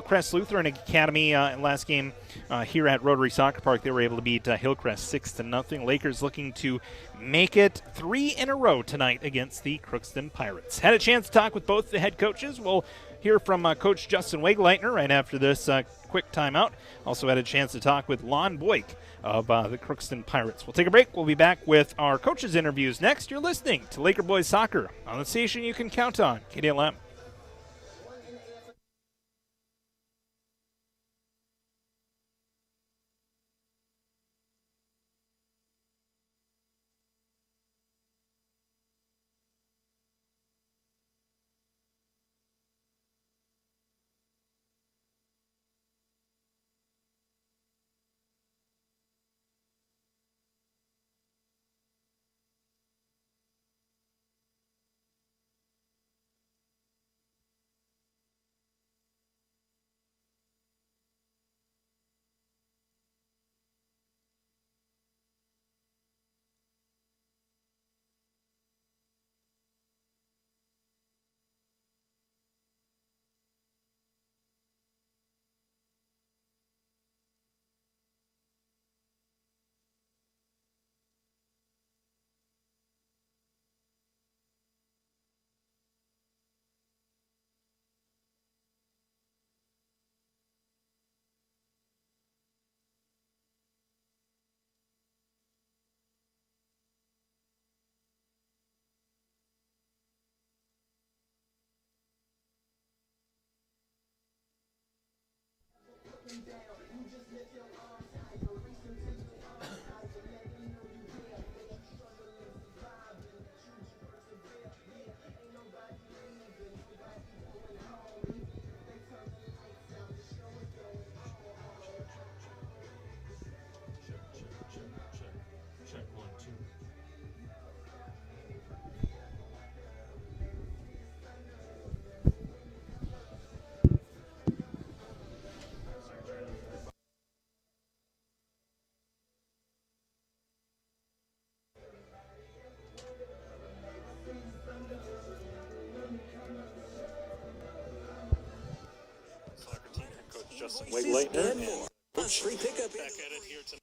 Hillcrest Lutheran Academy last game here at Rotary Soccer Park. They were able to beat Hillcrest 6-0. Lakers looking to make it 3 in a row tonight against the Crookston Pirates. Had a chance to talk with both the head coaches. We'll hear from Coach Justin Wegleitner right after this quick timeout. Also had a chance to talk with Lon Boyk of the Crookston Pirates. We'll take a break. We'll be back with our coaches' interviews next. You're listening to Laker Boys Soccer on the station you can count on, KDLM. Justin Wegleitner and Coach back at it here tonight.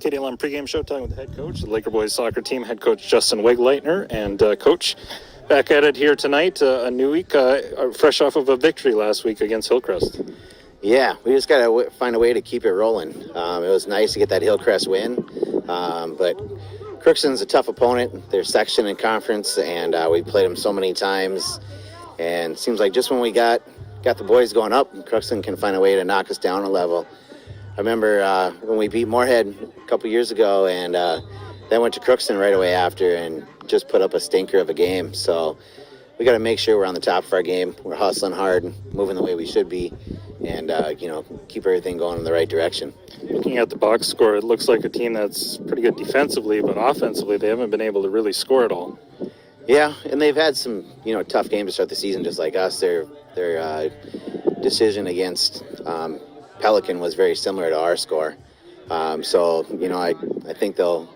KDLM pregame showtime with the head coach, the Laker Boys soccer team, head coach Justin Wegleitner, and Coach back at it here tonight. A new week, fresh off of a victory last week against Hillcrest. Yeah, we just got to find a way to keep it rolling. It was nice to get that Hillcrest win, but Crookston's a tough opponent. They're section and conference, and we played them so many times. And it seems like just when we got the boys going up, Crookston can find a way to knock us down a level. I remember when we beat Moorhead a couple years ago, and then went to Crookston right away after and just put up a stinker of a game. So we got to make sure we're on the top of our game. We're hustling hard, moving the way we should be, and keep everything going in the right direction. Looking at the box score, it looks like a team that's pretty good defensively, but offensively they haven't been able to really score at all. Yeah, and they've had some tough games to start the season, just like us. Their decision against Pelican was very similar to our score. So I think they'll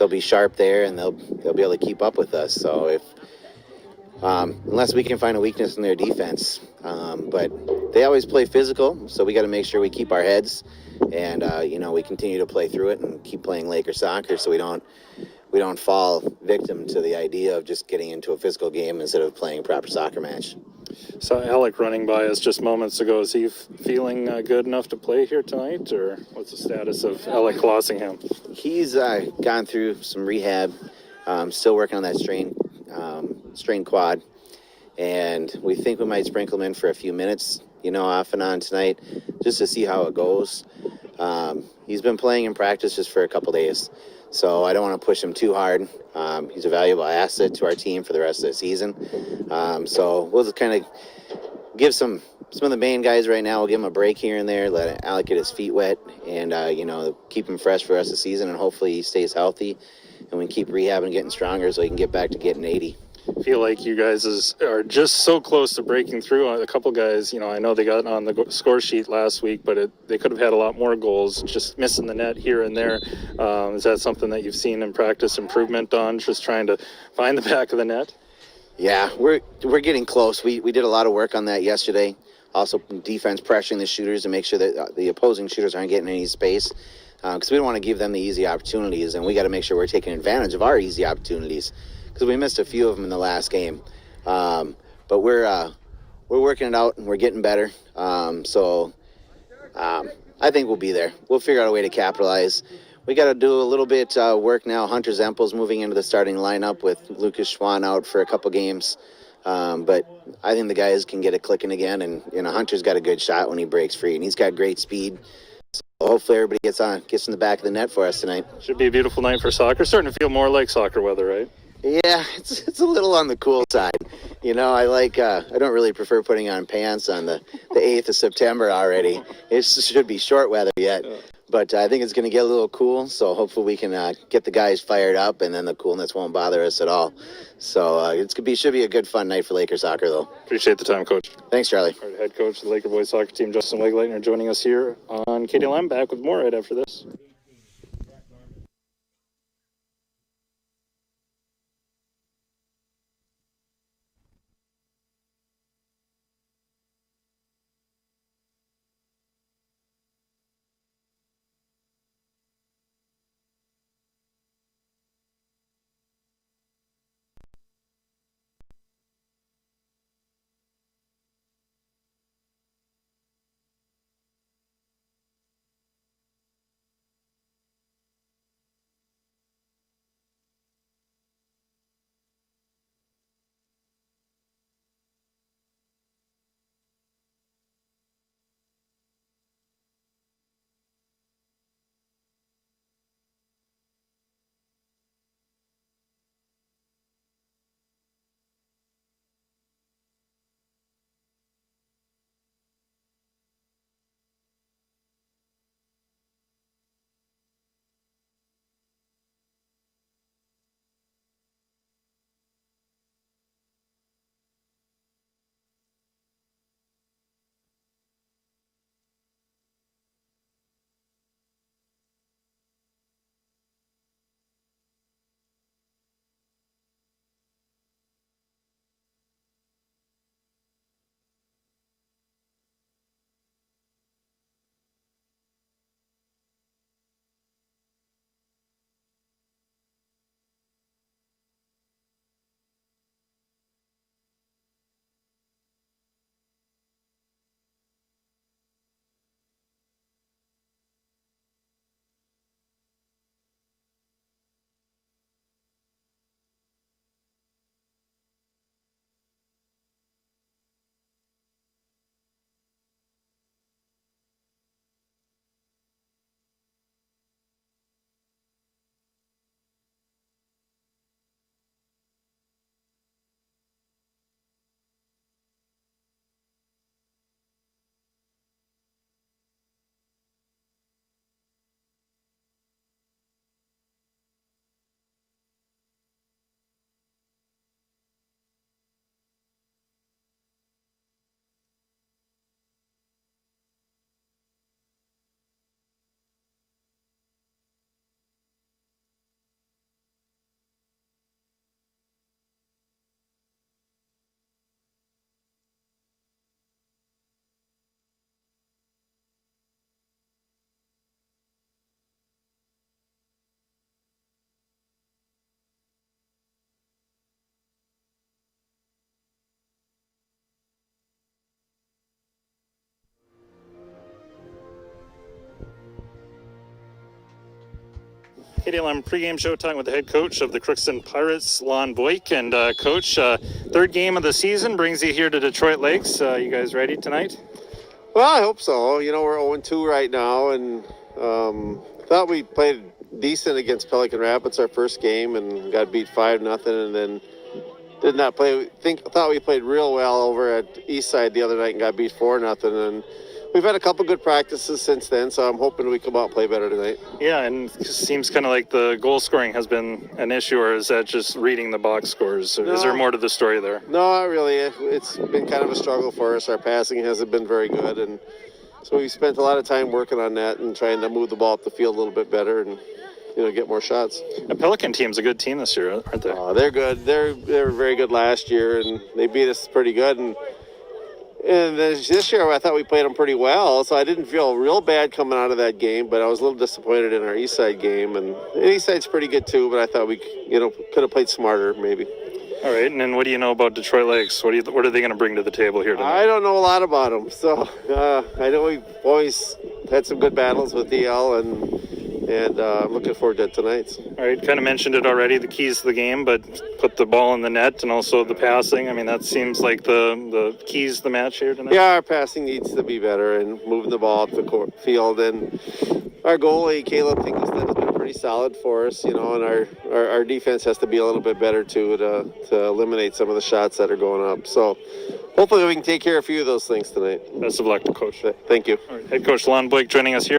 be sharp there, and they'll be able to keep up with us. So if unless we can find a weakness in their defense, but they always play physical, so we got to make sure we keep our heads, and we continue to play through it and keep playing Laker soccer, so we don't we don't fall victim to the idea of just getting into a physical game instead of playing a proper soccer match. So Alec running by us just moments ago. Is he feeling good enough to play here tonight, or what's the status of Alec Colossingham? He's gone through some rehab, still working on that strained quad, and we think we might sprinkle him in for a few minutes, off and on tonight, just to see how it goes. He's been playing in practice just for a couple days, so I don't want to push him too hard. He's a valuable asset to our team for the rest of the season. So we'll just kind of give some of the main guys right now, we'll give him a break here and there, let Alec get his feet wet, and, keep him fresh for the rest of the season, and hopefully he stays healthy, and we can keep rehabbing and getting stronger so he can get back to getting 80. Feel like you guys are just so close to breaking through. A couple guys, I know they got on the score sheet last week, but they could have had a lot more goals, just missing the net here and there. Is that something that you've seen in practice improvement on, just trying to find the back of the net? Yeah, we're getting close. We did a lot of work on that yesterday. Also, defense pressuring the shooters to make sure that the opposing shooters aren't getting any space, because we don't want to give them the easy opportunities, and we got to make sure we're taking advantage of our easy opportunities, because we missed a few of them in the last game. But we're working it out, and we're getting better. So I think we'll be there. We'll figure out a way to capitalize. We got to do a little bit work now. Hunter Zempel's moving into the starting lineup with Lucas Schwann out for a couple games. But I think the guys can get it clicking again, and Hunter's got a good shot when he breaks free, and he's got great speed. So hopefully everybody gets in the back of the net for us tonight. Should be a beautiful night for soccer. Starting to feel more like soccer weather, right? Yeah, it's a little on the cool side. I don't really prefer putting on pants on the 8th of September already. It should be short weather yet. Yeah. But I think it's going to get a little cool, so hopefully we can get the guys fired up, and then the coolness won't bother us at all. So should be a good, fun night for Laker soccer, though. Appreciate the time, Coach. Thanks, Charlie. All right, head coach of the Laker boys soccer team, Justin Wegleitner, joining us here on KDLM. Back with more right after this. KDLM pregame show talking with the head coach of the Crookston Pirates, Lon Boyk. And Coach, third game of the season brings you here to Detroit Lakes. You guys ready tonight? Well, I hope so. You know, we're 0-2 right now, and thought we played decent against Pelican Rapids our first game and got beat 5-0, and then did not play. Thought we played real well over at Eastside the other night and got beat 4-0, and we've had a couple good practices since then, so I'm hoping we come out and play better tonight. Yeah, and it seems kind of like the goal scoring has been an issue, or is that just reading the box scores? No. Is there more to the story there? No, not really. It's been kind of a struggle for us. Our passing hasn't been very good, and so we spent a lot of time working on that and trying to move the ball up the field a little bit better and, you know, get more shots. The Pelican team's a good team this year, aren't they? They're good. They were very good last year, and they beat us pretty good. And this year, I thought we played them pretty well, so I didn't feel real bad coming out of that game, but I was a little disappointed in our Eastside game. And Eastside's pretty good, too, but I thought we, you know, could have played smarter, maybe. All right, and then what do you know about Detroit Lakes? What are they going to bring to the table here tonight? I don't know a lot about them, so I know we've always had some good battles with DL, and I'm looking forward to tonight's. All right, kind of mentioned it already, the keys to the game, but put the ball in the net and also the passing. I mean, that seems like the keys to the match here tonight. Yeah, our passing needs to be better and moving the ball up the field. And our goalie, Caleb Tingleston, has been pretty solid for us, you know, and our defense has to be a little bit better, too, to eliminate some of the shots that are going up. So hopefully we can take care of a few of those things tonight. Best of luck to Coach. Thank you. All right, Head Coach Lon Boyk joining us here.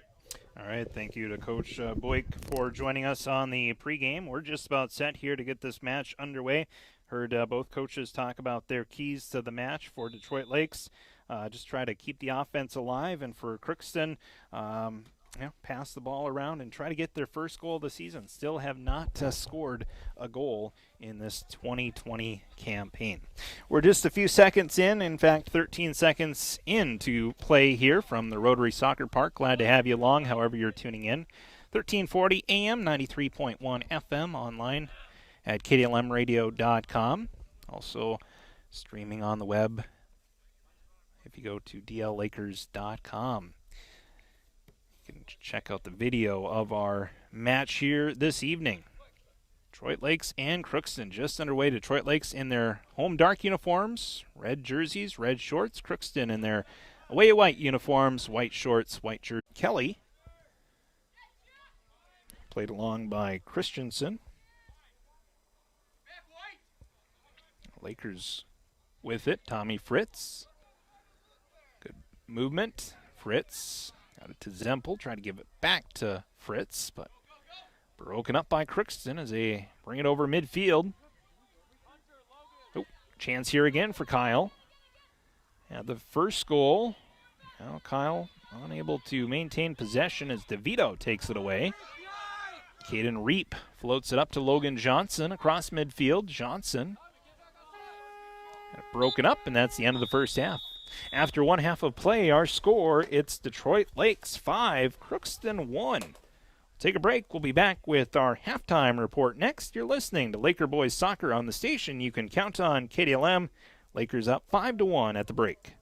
All right, thank you to Coach Boyk for joining us on the pregame. We're just about set here to get this match underway. Heard both coaches talk about their keys to the match for Detroit Lakes. Just try to keep the offense alive, and for Crookston, pass the ball around and try to get their first goal of the season. Still have not scored a goal in this 2020 campaign. We're just a few seconds in fact 13 seconds into play here from the Rotary Soccer Park. Glad to have you along however you're tuning in. 1340 AM, 93.1 FM, online at kdlmradio.com. Also streaming on the web if you go to dllakers.com. You can check out the video of our match here this evening. Detroit Lakes and Crookston just underway. Detroit Lakes in their home dark uniforms, red jerseys, red shorts. Crookston in their away white uniforms, white shorts, white jersey. Kelly played along by Christensen. Lakers with it. Tommy Fritz. Good movement. Fritz got it to Zempel. Trying to give it back to Fritz, but broken up by Crookston as they bring it over midfield. Oh, chance here again for Kyle. Yeah, the first goal. Now Kyle unable to maintain possession as DeVito takes it away. Caden Reap floats it up to Logan Johnson across midfield. Johnson broken up, and that's the end of the first half. After one half of play, our score, it's Detroit Lakes 5, Crookston 1. Take a break. We'll be back with our halftime report next. You're listening to Laker Boys Soccer on the station you can count on, KDLM. Lakers up 5-1 at the break.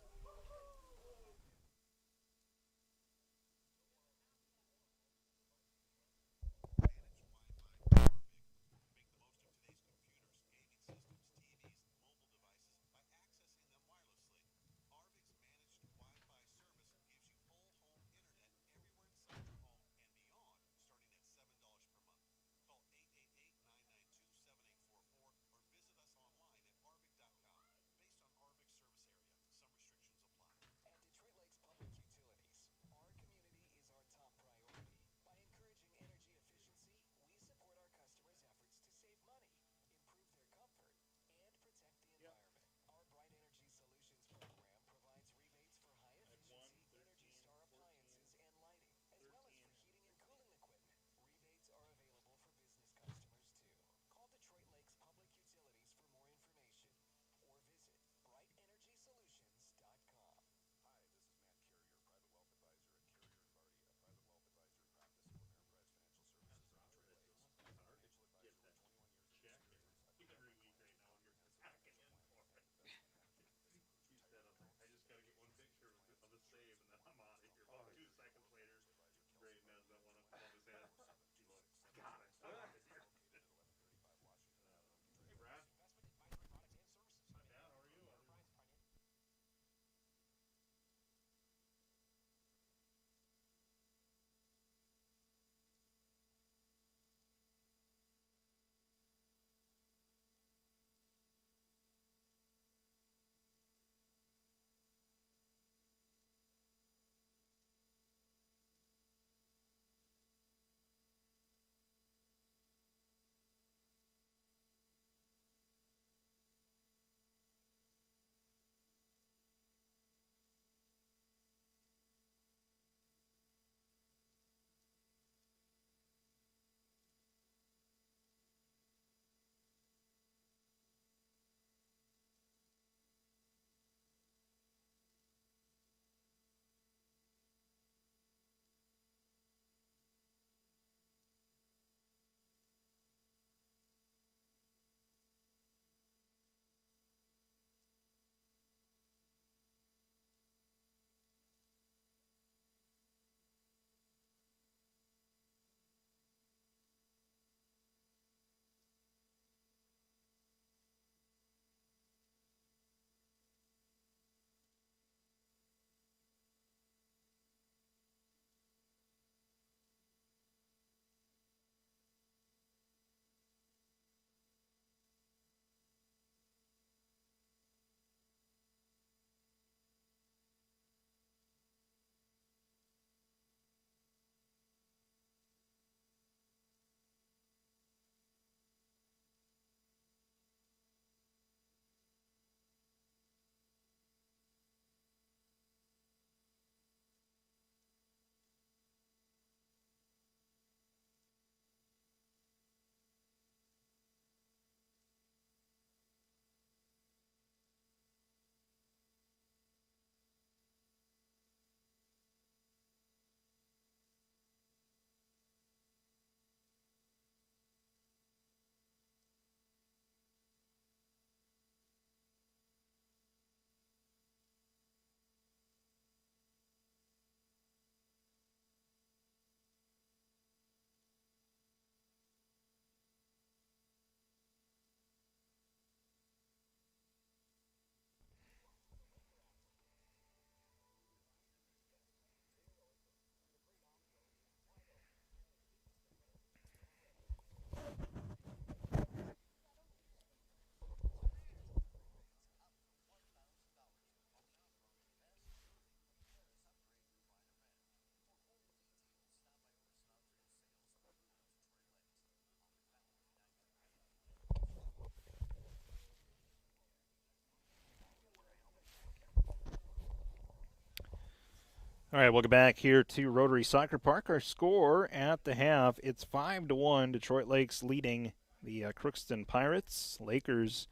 All right, welcome back here to Rotary Soccer Park. Our score at the half, it's 5-1. Detroit Lakes leading the Crookston Pirates. Lakers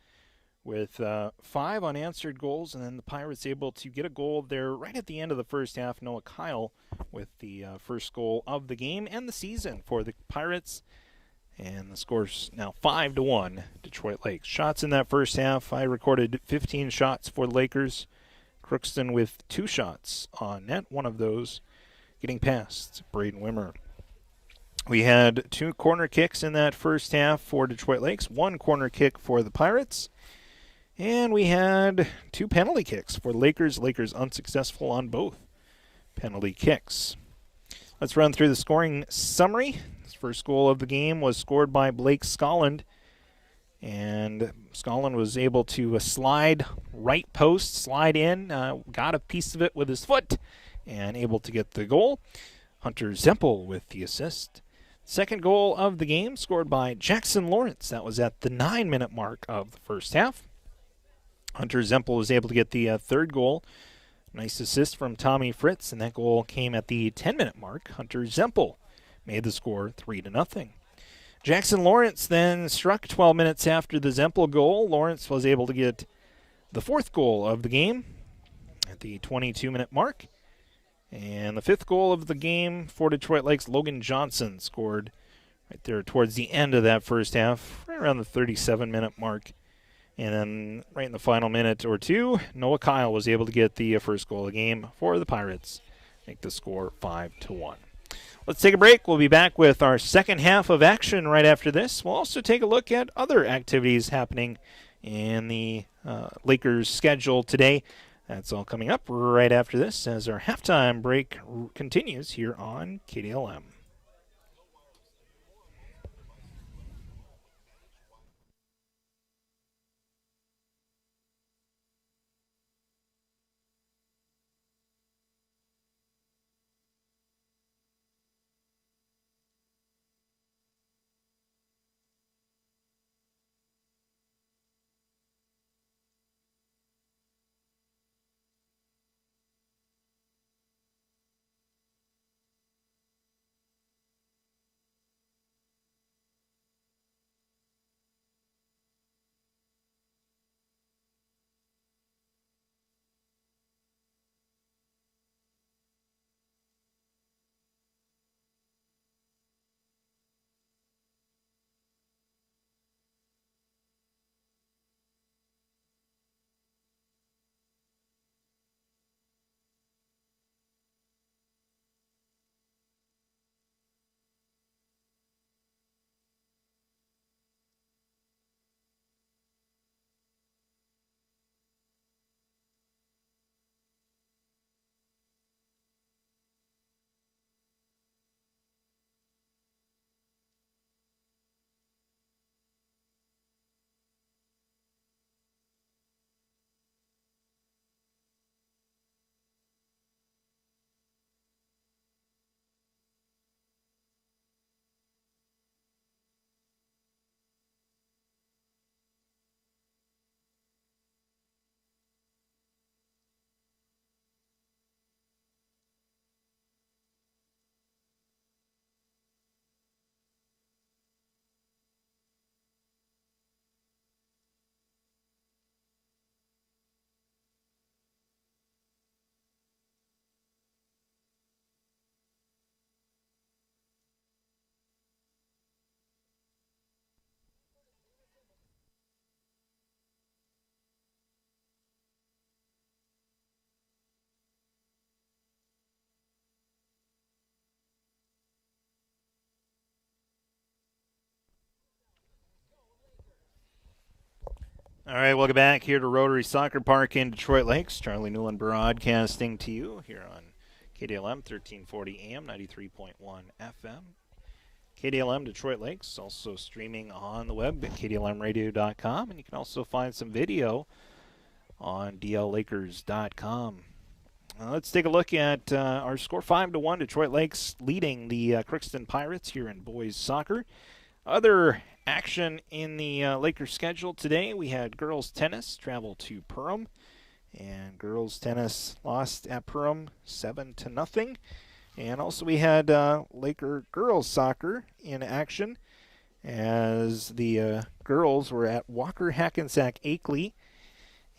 with 5 unanswered goals, and then the Pirates able to get a goal there right at the end of the first half. Noah Kyle with the first goal of the game and the season for the Pirates. And the score's now 5-1, Detroit Lakes. Shots in that first half, I recorded 15 shots for the Lakers. Crookston with 2 shots on net, one of those getting past Braden Wimmer. We had 2 corner kicks in that first half for Detroit Lakes, 1 corner kick for the Pirates, and we had 2 penalty kicks for the Lakers. Lakers unsuccessful on both penalty kicks. Let's run through the scoring summary. This first goal of the game was scored by Blake Skolland. And Skolland was able to slide right post, slide in, got a piece of it with his foot, and able to get the goal. Hunter Zempel with the assist. Second goal of the game scored by Jackson Lawrence. That was at the 9-minute mark of the first half. Hunter Zempel was able to get the third goal. Nice assist from Tommy Fritz, and that goal came at the 10-minute mark. Hunter Zempel made the score 3-0. Jackson Lawrence then struck 12 minutes after the Zempel goal. Lawrence was able to get the fourth goal of the game at the 22-minute mark. And the fifth goal of the game for Detroit Lakes, Logan Johnson scored right there towards the end of that first half, right around the 37-minute mark. And then right in the final minute or two, Noah Kyle was able to get the first goal of the game for the Pirates, make the score 5-1. Let's take a break. We'll be back with our second half of action right after this. We'll also take a look at other activities happening in the Lakers' schedule today. That's all coming up right after this as our halftime break continues here on KDLM. All right, welcome back here to Rotary Soccer Park in Detroit Lakes. Charlie Newland broadcasting to you here on KDLM 1340 AM, 93.1 FM. KDLM Detroit Lakes, also streaming on the web at kdlmradio.com, and you can also find some video on dllakers.com. Let's take a look at our score, 5-1. Detroit Lakes leading the Crookston Pirates here in boys soccer. Other action in the Lakers schedule today, we had girls tennis travel to Perham, And girls tennis lost at Perham 7-0. And also we had Laker girls soccer in action as the girls were at Walker Hackensack Akeley.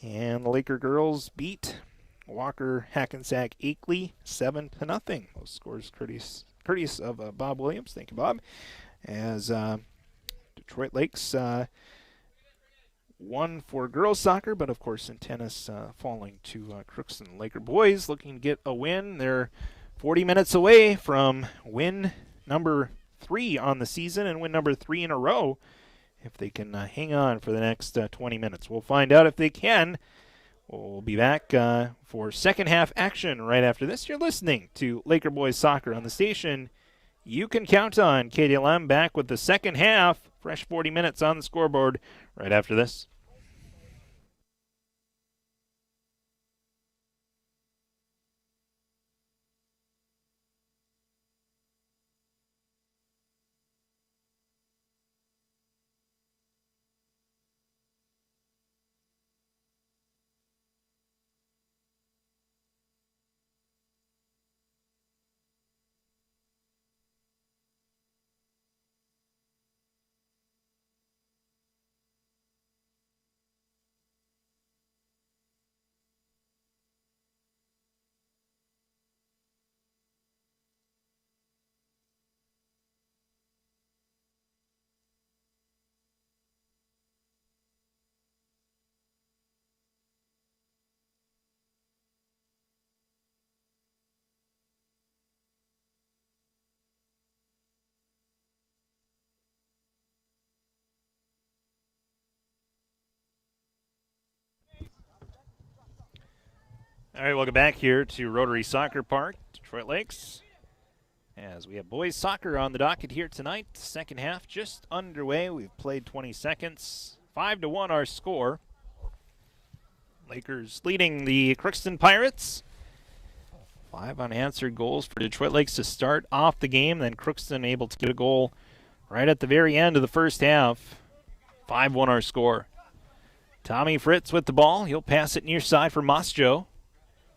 And the Laker girls beat Walker Hackensack Akeley 7-0. Those scores courteous of Bob Williams. Thank you, Bob. As Detroit Lakes won for girls soccer, but of course in tennis falling to Crookston. Laker boys looking to get a win. They're 40 minutes away from win number 3 on the season and win number 3 in a row if they can hang on for the next 20 minutes. We'll find out if they can. We'll be back for second half action right after this. You're listening to Laker Boys Soccer on the station you can count on. KDLM back with the second half. Fresh 40 minutes on the scoreboard right after this. All right, welcome back here to Rotary Soccer Park, Detroit Lakes, as we have boys soccer on the docket here tonight. Second half just underway. We've played 20 seconds. 5-1 our score. Lakers leading the Crookston Pirates. 5 unanswered goals for Detroit Lakes to start off the game. Then Crookston able to get a goal right at the very end of the first half. 5-1 our score. Tommy Fritz with the ball. He'll pass it near side for Mosjo.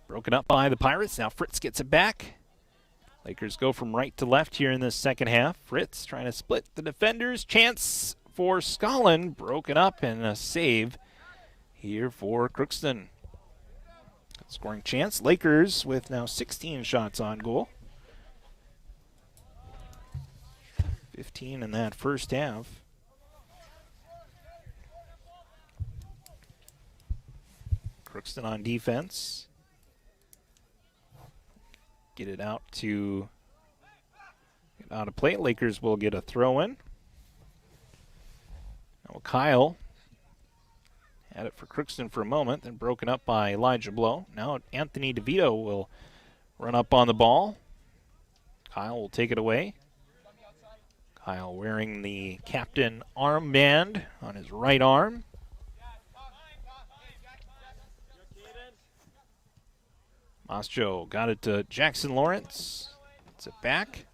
Broken up by the Pirates. Now Fritz gets it back. Lakers go from right to left here in this second half. Fritz trying to split the defenders. Chance for Scollin. Broken up and a save here for Crookston. Scoring chance. Lakers with now 16 shots on goal. 15 in that first half. Crookston on defense. Get it out to play. Lakers will get a throw in. Now Kyle had it for Crookston for a moment, then broken up by Elijah Blow. Now Anthony DeVito will run up on the ball. Kyle will take it away. Kyle wearing the captain armband on his right arm. Mosjo got it to Jackson Lawrence. It's it back.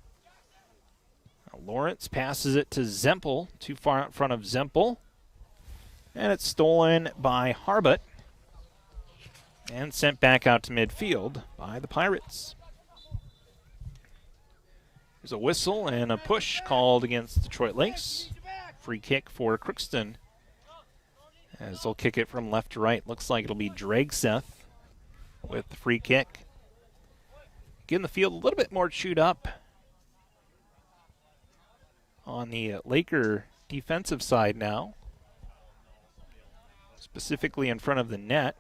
Now Lawrence passes it to Zempel, too far out in front of Zempel. And it's stolen by Harbut and sent back out to midfield by the Pirates. There's a whistle and a push called against Detroit Lakes. Free kick for Crookston as they'll kick it from left to right. Looks like it'll be Dragseth with the free kick. Getting the field a little bit more chewed up on the Laker defensive side now, specifically in front of the net.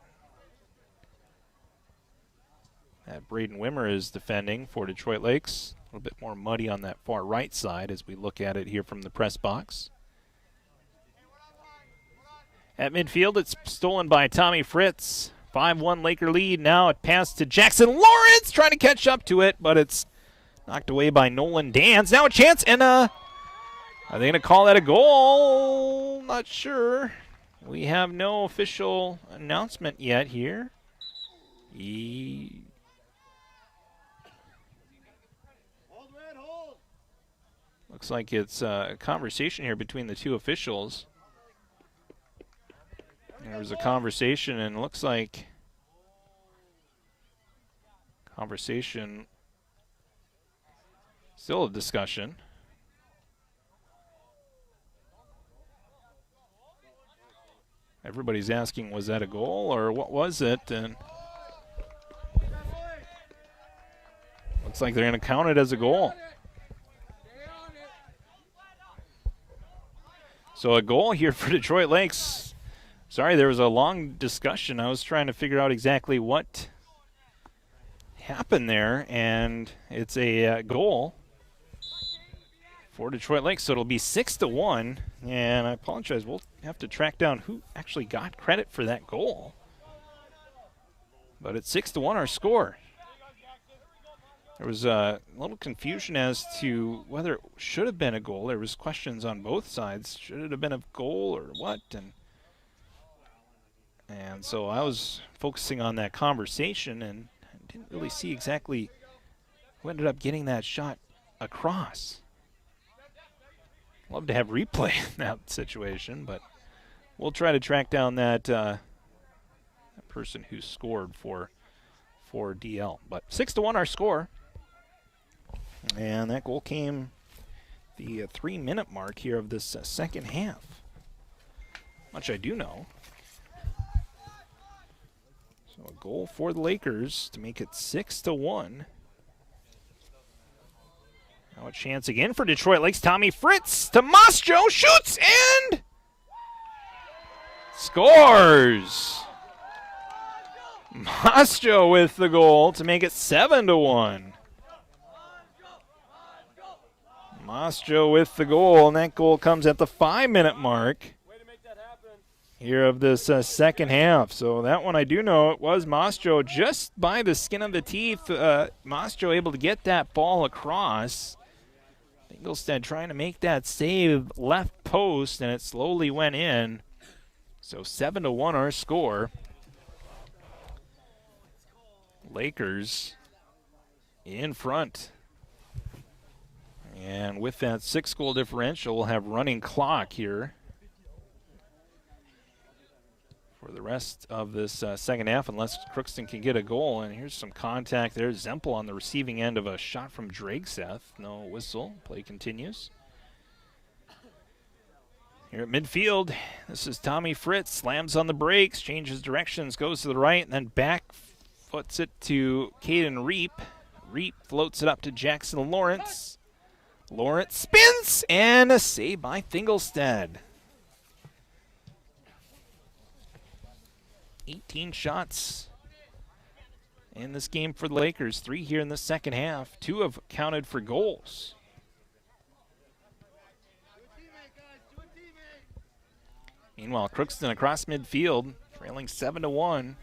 That Braden Wimmer is defending for Detroit Lakes. A little bit more muddy on that far right side as we look at it here from the press box. At midfield, it's stolen by Tommy Fritz. 5-1 Laker lead. Now it passed to Jackson Lawrence, trying to catch up to it, but it's knocked away by Nolan Dans. Now a chance, and are they going to call that a goal? Not sure. We have no official announcement yet here. Looks like it's a conversation here between the two officials. There was a conversation, and it looks like Conversation, still a discussion. Everybody's asking, was that a goal or what was it? And looks like they're going to count it as a goal. So a goal here for Detroit Lakes. Sorry, there was a long discussion. I was trying to figure out exactly what happened there, and it's a goal for Detroit Lakes. So it'll be 6-1, and I apologize. We'll have to track down who actually got credit for that goal. But it's 6-1 our score. There was a little confusion as to whether it should have been a goal. There was questions on both sides. Should it have been a goal or what? And so I was focusing on that conversation and didn't really see exactly who ended up getting that shot across. Love to have replay in that situation, but we'll try to track down that person who scored for DL. But 6-1 our score. And that goal came the 3-minute mark here of this second half. Much I do know. So a goal for the Lakers to make it 6-1. Now a chance again for Detroit Lakes. Tommy Fritz to Mosjo, shoots and scores. Mosjo with the goal to make it 7-1. Mosjo with the goal, and that goal comes at the 5-minute mark here of this second half. So that one I do know it was Mosjo just by the skin of the teeth. Mosjo able to get that ball across. Fingelstead trying to make that save left post, and it slowly went in. So 7-1 our score. Lakers in front. And with that 6-goal differential, we'll have running clock here for the rest of this second half, unless Crookston can get a goal. And here's some contact there. Zempel on the receiving end of a shot from Dragseth. No whistle. Play continues. Here at midfield, this is Tommy Fritz. Slams on the brakes, changes directions, goes to the right, and then back foots it to Caden Reap. Reap floats it up to Jackson Lawrence. Lawrence spins, and a save by Fingelstead. 18 shots in this game for the Lakers. 3 here in the second half. 2 have counted for goals. Meanwhile, Crookston across midfield, trailing 7-1.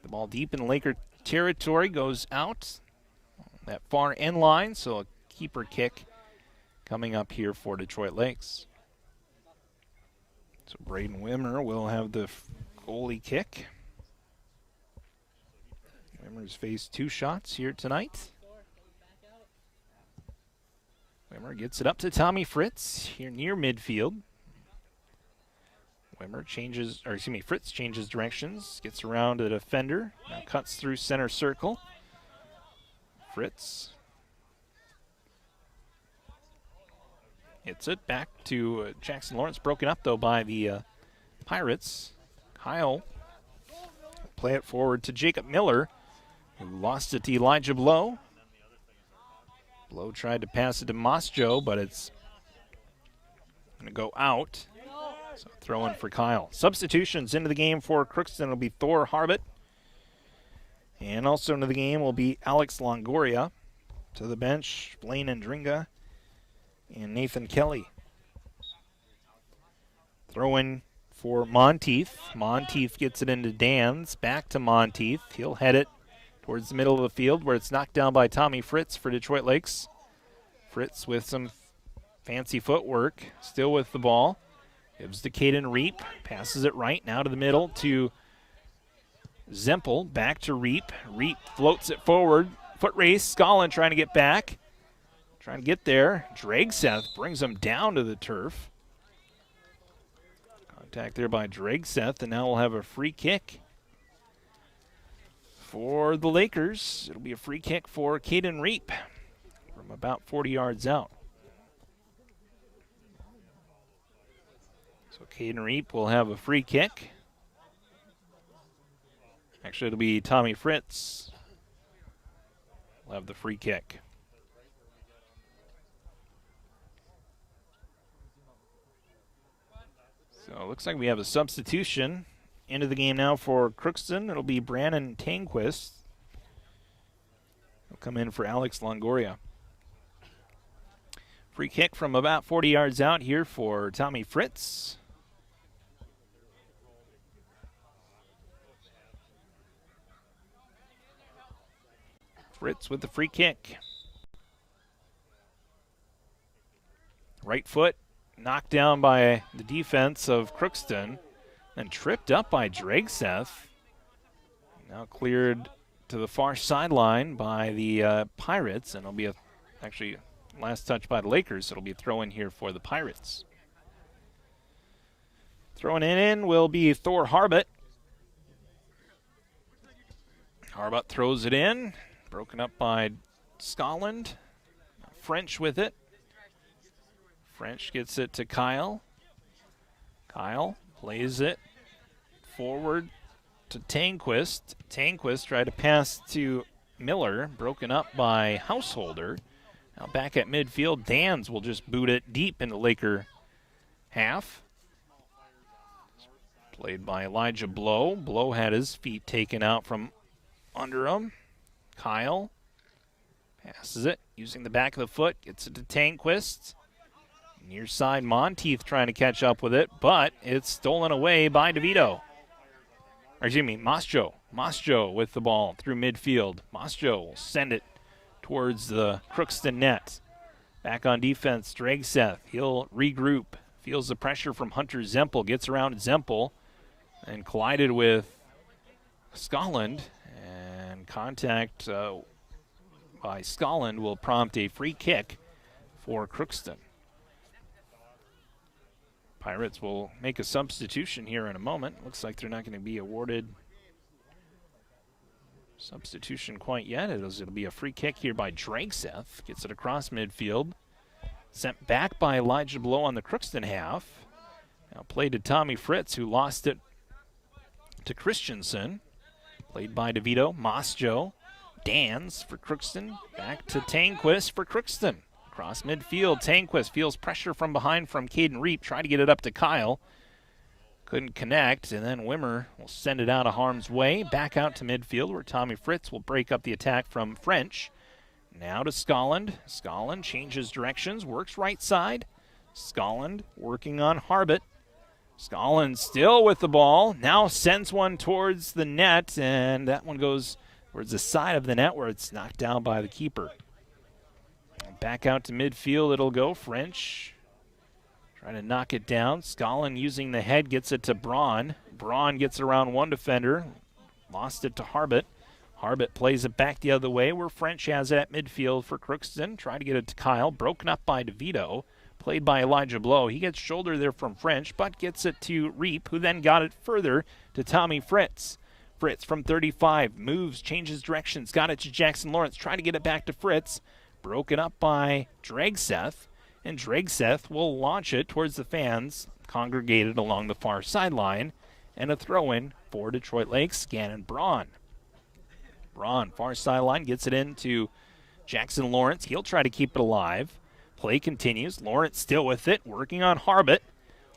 The ball deep in Laker territory goes out. That far end line, so a keeper kick coming up here for Detroit Lakes. So Braden Wimmer will have the goalie kick. Wimmer's faced 2 shots here tonight. Wimmer gets it up to Tommy Fritz here near midfield. Fritz changes directions, gets around the defender, now cuts through center circle. Fritz hits it back to Jackson Lawrence, broken up though by the Pirates. Kyle play it forward to Jacob Miller, who lost it to Elijah Blow. Blow tried to pass it to Mosjo, but it's going to go out. So throw in for Kyle. Substitutions into the game for Crookston will be Thor Harbit. And also into the game will be Alex Longoria. To the bench, Blaine Andringa and Nathan Kelly. Throw in for Monteith. Monteith gets it into Dan's. Back to Monteith. He'll head it towards the middle of the field where it's knocked down by Tommy Fritz for Detroit Lakes. Fritz with some fancy footwork. Still with the ball. Gives to Caden Reap. Passes it right now to the middle to Zempel. Back to Reap. Reap floats it forward. Foot race. Scollin trying to get back. Trying to get there. Dragseth brings him down to the turf. Contact there by Dragseth, and now we'll have a free kick For the Lakers, it'll be a free kick for Caden Reap from about 40 yards out. So Caden Reap will have a free kick. Actually, it'll be Tommy Fritz will have the free kick. So it looks like we have a substitution into the game now for Crookston. It'll be Brandon Tangquist. He'll come in for Alex Longoria. Free kick from about 40 yards out here for Tommy Fritz. Fritz with the free kick. Right foot knocked down by the defense of Crookston and tripped up by Dragseth. Now cleared to the far sideline by the Pirates, and it'll be actually last touch by the Lakers. It'll be a throw in here for the Pirates. Throwing it in will be Thor Harbut. Harbut throws it in. Broken up by Scotland. French with it. French gets it to Kyle. Kyle plays it forward to Tangquist. Tangquist tried to pass to Miller. Broken up by Householder. Now back at midfield, Dans will just boot it deep into Laker half. Played by Elijah Blow. Blow had his feet taken out from under him. Kyle passes it using the back of the foot, gets it to Tangquist. Near side, Monteith trying to catch up with it, but it's stolen away by DeVito. Or excuse me, Mosjo. Mosjo with the ball through midfield. Mosjo will send it towards the Crookston net. Back on defense, Dragseth. He'll regroup. Feels the pressure from Hunter Zempel. Gets around Zempel and collided with Scotland. And contact by Scotland will prompt a free kick for Crookston. Pirates will make a substitution here in a moment. Looks like they're not going to be awarded substitution quite yet. It'll be a free kick here by Dragseth. Gets it across midfield. Sent back by Elijah Blow on the Crookston half. Now played to Tommy Fritz, who lost it to Christensen. Played by DeVito. Mosjo. Dans for Crookston. Back to Tangquist for Crookston. Across midfield, Tangquist feels pressure from behind from Caden Reap. Try to get it up to Kyle. Couldn't connect, and then Wimmer will send it out of harm's way. Back out to midfield where Tommy Fritz will break up the attack from French. Now to Scotland. Scotland changes directions, works right side. Scotland working on Harbut. Scotland still with the ball. Now sends one towards the net, and that one goes towards the side of the net where it's knocked down by the keeper. Back out to midfield it'll go. French trying to knock it down. Scotland using the head gets it to Braun. Braun gets around one defender. Lost it to Harbut. Harbut plays it back the other way where French has it at midfield for Crookston. Trying to get it to Kyle. Broken up by DeVito. Played by Elijah Blow. He gets shoulder there from French, but gets it to Reap, who then got it further to Tommy Fritz. Fritz from 35 moves, changes directions, got it to Jackson Lawrence. Trying to get it back to Fritz. Broken up by Dragseth, and Dragseth will launch it towards the fans congregated along the far sideline, and a throw-in for Detroit Lakes, Gannon Braun. Braun, far sideline, gets it into Jackson Lawrence. He'll try to keep it alive. Play continues. Lawrence still with it, working on Harbut.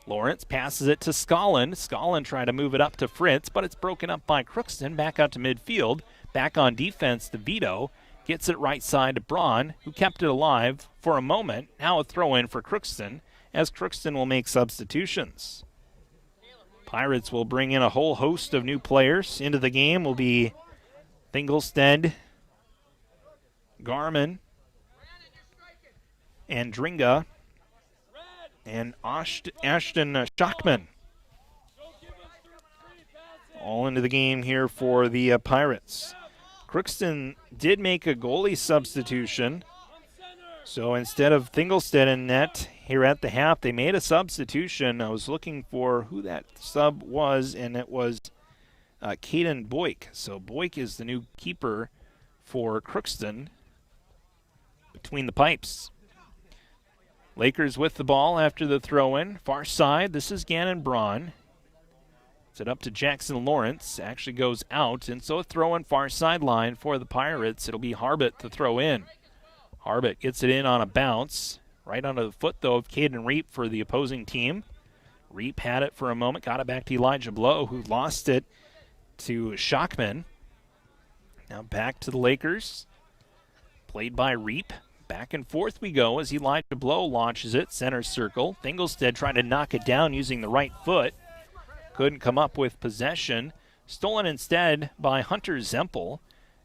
Lawrence passes it to Scotland. Scotland trying to move it up to Fritz, but it's broken up by Crookston. Back out to midfield. Back on defense to Vito. Gets it right side to Braun, who kept it alive for a moment. Now a throw-in for Crookston, as Crookston will make substitutions. Pirates will bring in a whole host of new players. Into the game will be Fingelstead, Garman, and Dringa, and Ashton Schachman. All into the game here for the Pirates. Crookston did make a goalie substitution. So instead of Fingelstead in net here at the half, they made a substitution. I was looking for who that sub was, and it was Caden Boyk. So Boyk is the new keeper for Crookston between the pipes. Lakers with the ball after the throw-in. Far side, this is Gannon Braun. It's it up to Jackson Lawrence. Actually goes out, and so a throw-in far sideline for the Pirates. It'll be Harbit to throw in. Harbit gets it in on a bounce. Right under the foot, though, of Caden Reap for the opposing team. Reap had it for a moment, got it back to Elijah Blow, who lost it to Shockman. Now back to the Lakers. Played by Reap. Back and forth we go as Elijah Blow launches it, center circle. Fingelstead trying to knock it down using the right foot. Couldn't come up with possession. Stolen instead by Hunter Zempel.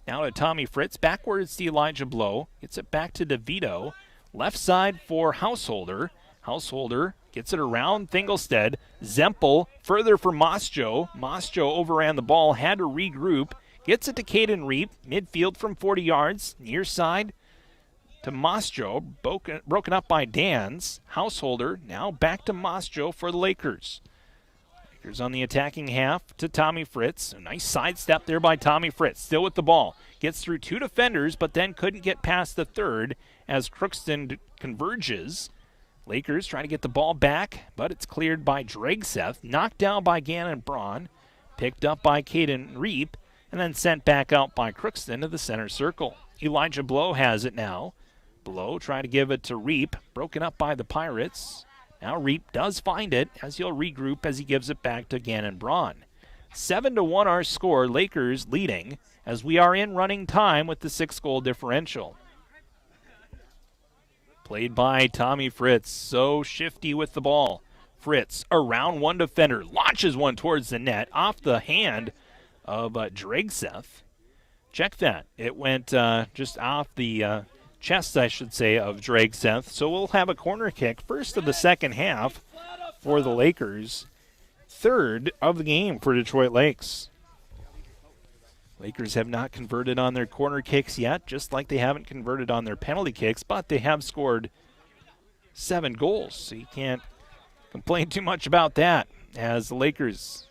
Now to Tommy Fritz. Backwards to Elijah Blow. Gets it back to DeVito. Left side for Householder. Householder gets it around Fingelstead. Zempel further for Mosjo. Mosjo overran the ball, had to regroup. Gets it to Caden Reap. Midfield from 40 yards. Near side to Mosjo. Broken up by Dans. Householder now back to Mosjo for the Lakers. Lakers on the attacking half to Tommy Fritz. A nice sidestep there by Tommy Fritz. Still with the ball. Gets through two defenders, but then couldn't get past the third as Crookston converges. Lakers try to get the ball back, but it's cleared by Dregseth. Knocked down by Gannon Braun. Picked up by Caden Reap, and then sent back out by Crookston to the center circle. Elijah Blow has it now. Blow trying to give it to Reap. Broken up by the Pirates. Now Reap does find it as he'll regroup as he gives it back to Gannon Braun. 7-1 our score, Lakers leading as we are in running time with the 6-goal differential. Played by Tommy Fritz, so shifty with the ball. Fritz around one defender, launches one towards the net off the hand of Dregseth. Check that. It went just off the chest, I should say, of Dregseth. So we'll have a corner kick, first of the second half for the Lakers. Third of the game for Detroit Lakes. Lakers have not converted on their corner kicks yet, just like they haven't converted on their penalty kicks, but they have scored 7 goals. So you can't complain too much about that, as the Lakers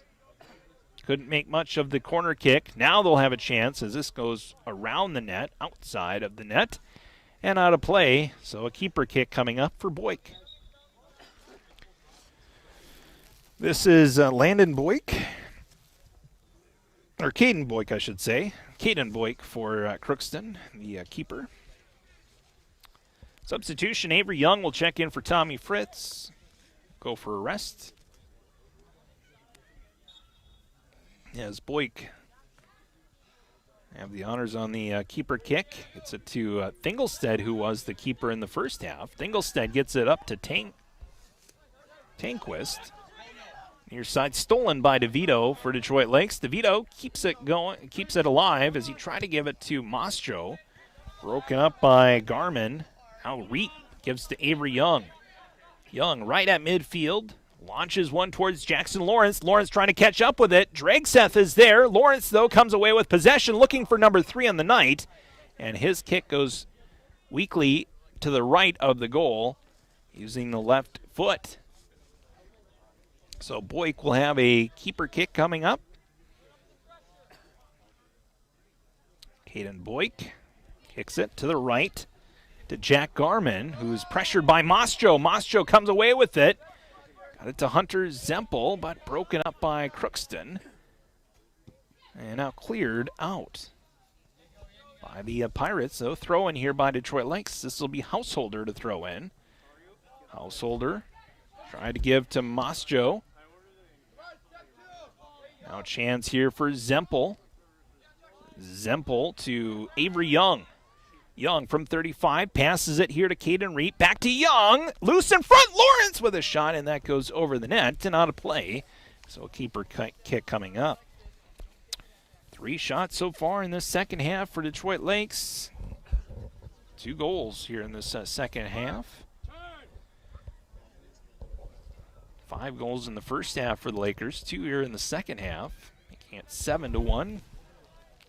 couldn't make much of the corner kick. Now they'll have a chance as this goes around the net, outside of the net, and out of play. So a keeper kick coming up for Boyk. This is Landon Boyk, or Caden Boyk, I should say. Caden Boyk for Crookston, the keeper. Substitution, Avery Young will check in for Tommy Fritz. Go for a rest. As Boyk have the honors on the keeper kick. It's it to Fingelstead, who was the keeper in the first half. Fingelstead gets it up to Tanquist. Near side stolen by DeVito for Detroit Lakes. DeVito keeps it going, keeps it alive as he tried to give it to Mosjo. Broken up by Garmin. Now Reap gives to Avery Young. Young right at midfield. Launches one towards Jackson Lawrence. Lawrence trying to catch up with it. Dregseth is there. Lawrence, though, comes away with possession, looking for number 3 on the night. And his kick goes weakly to the right of the goal, using the left foot. So Boyk will have a keeper kick coming up. Caden Boyk kicks it to the right to Jack Garman, who's pressured by Mosjo. Mosjo comes away with it. Got it to Hunter Zempel, but broken up by Crookston. And now cleared out by the Pirates. So throw in here by Detroit Lakes. This will be Householder to throw in. Householder tried to give to Mosjo. Now a chance here for Zempel. Zempel to Avery Young. Young from 35 passes it here to Caden Reap. Back to Young. Loose in front. Lawrence with a shot, and that goes over the net and out of play. So a keeper kick coming up. 3 shots so far in this second half for Detroit Lakes. 2 goals here in this second half. 5 goals in the first half for the Lakers. 2 here in the second half. Making it 7-1